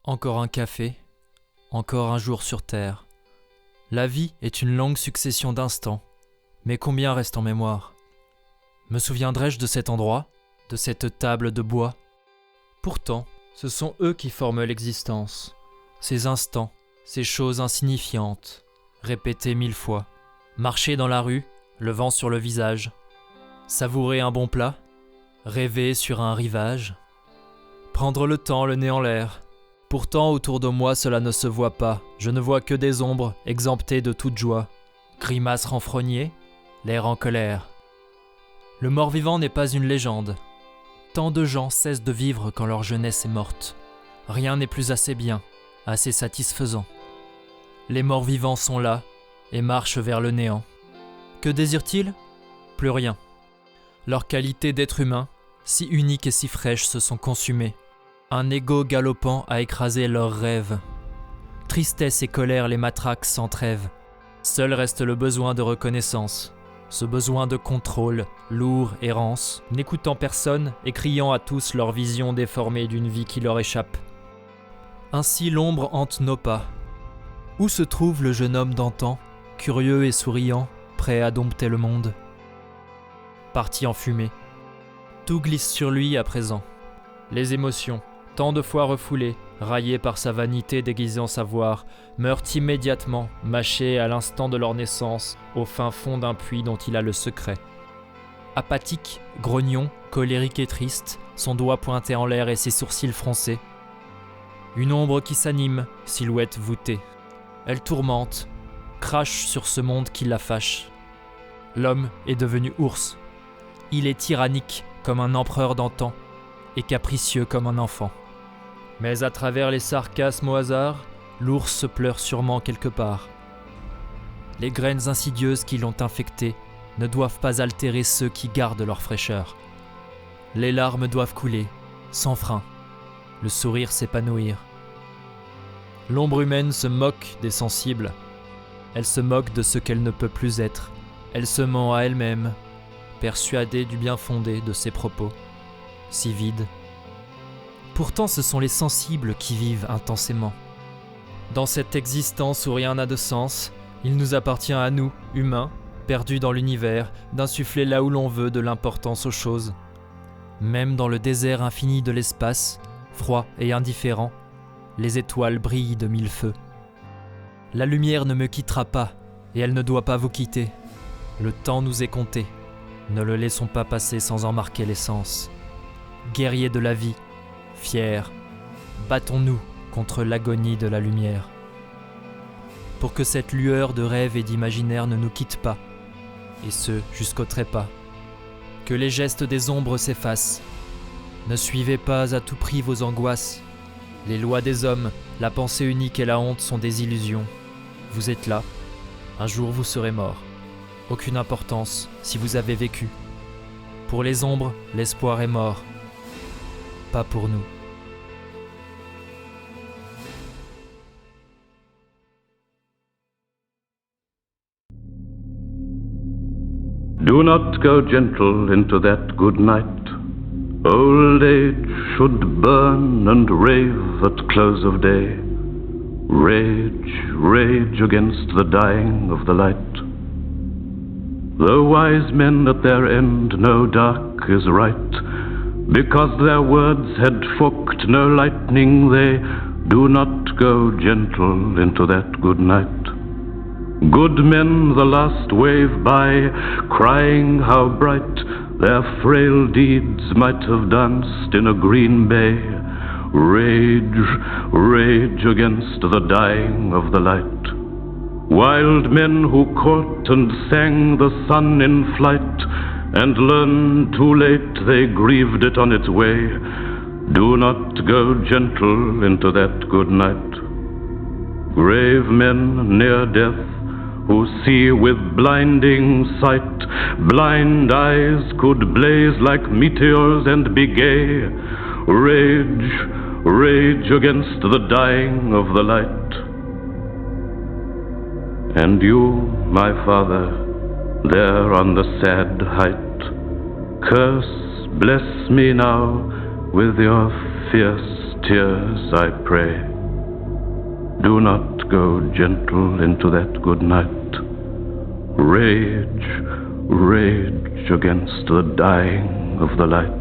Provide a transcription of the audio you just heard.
Encore un café, encore un jour sur terre. La vie est une longue succession d'instants, mais combien reste en mémoire ? Me souviendrai-je de cet endroit, de cette table de bois ? Pourtant, ce sont eux qui forment l'existence, ces instants, ces choses insignifiantes, répétées 1000 fois. Marcher dans la rue, le vent sur le visage, savourer un bon plat, rêver sur un rivage, prendre le temps, le nez en l'air. Pourtant, autour de moi, cela ne se voit pas. Je ne vois que des ombres, exemptées de toute joie. Grimaces renfrognées, l'air en colère. Le mort-vivant n'est pas une légende. Tant de gens cessent de vivre quand leur jeunesse est morte. Rien n'est plus assez bien, assez satisfaisant. Les morts-vivants sont là et marchent vers le néant. Que désirent-ils ? Plus rien. Leurs qualités d'être humain, si uniques et si fraîches, se sont consumées. Un ego galopant a écrasé leurs rêves. Tristesse et colère les matraquent sans trêve. Seul reste le besoin de reconnaissance, ce besoin de contrôle, lourd, errance, n'écoutant personne et criant à tous leur vision déformée d'une vie qui leur échappe. Ainsi l'ombre hante nos pas. Où se trouve le jeune homme d'antan, curieux et souriant, prêt à dompter le monde ? Parti en fumée. Tout glisse sur lui à présent. Les émotions, tant de fois refoulées, raillées par sa vanité déguisée en savoir, meurent immédiatement, mâchées à l'instant de leur naissance, au fin fond d'un puits dont il a le secret. Apathique, grognon, colérique et triste, son doigt pointé en l'air et ses sourcils froncés. Une ombre qui s'anime, silhouette voûtée. Elle tourmente, crache sur ce monde qui la fâche. L'homme est devenu ours. Il est tyrannique comme un empereur d'antan et capricieux comme un enfant. Mais à travers les sarcasmes au hasard, l'ours pleure sûrement quelque part. Les graines insidieuses qui l'ont infecté ne doivent pas altérer ceux qui gardent leur fraîcheur. Les larmes doivent couler, sans frein, le sourire s'épanouir. L'ombre humaine se moque des sensibles. Elle se moque de ce qu'elle ne peut plus être. Elle se ment à elle-même, persuadée du bien fondé de ses propos, si vides. Pourtant, ce sont les sensibles qui vivent intensément. Dans cette existence où rien n'a de sens, il nous appartient à nous, humains, perdus dans l'univers, d'insuffler là où l'on veut de l'importance aux choses. Même dans le désert infini de l'espace, froid et indifférent, les étoiles brillent de 1000 feux. La lumière ne me quittera pas, et elle ne doit pas vous quitter. Le temps nous est compté. Ne le laissons pas passer sans en marquer l'essence. Guerriers de la vie, fiers, battons-nous contre l'agonie de la lumière. Pour que cette lueur de rêve et d'imaginaire ne nous quitte pas, et ce jusqu'au trépas. Que les gestes des ombres s'effacent. Ne suivez pas à tout prix vos angoisses. Les lois des hommes, la pensée unique et la honte sont des illusions. Vous êtes là, un jour vous serez mort. Aucune importance si vous avez vécu. Pour les ombres, l'espoir est mort. Pas pour nous. Do not go gentle into that good night. Old age should burn and rave at close of day. Rage, rage against the dying of the light. The wise men at their end know dark is right. Because their words had forked no lightning, they do not go gentle into that good night. Good men the last wave by, crying how bright their frail deeds might have danced in a green bay. Rage, rage against the dying of the light. Wild men who caught and sang the sun in flight, and learned too late they grieved it on its way. Do not go gentle into that good night. Grave men near death, who see with blinding sight, blind eyes could blaze like meteors and be gay. Rage, rage against the dying of the light. And you, my father, there on the sad height, curse, bless me now with your fierce tears, I pray. Do not go gentle into that good night. Rage, rage against the dying of the light.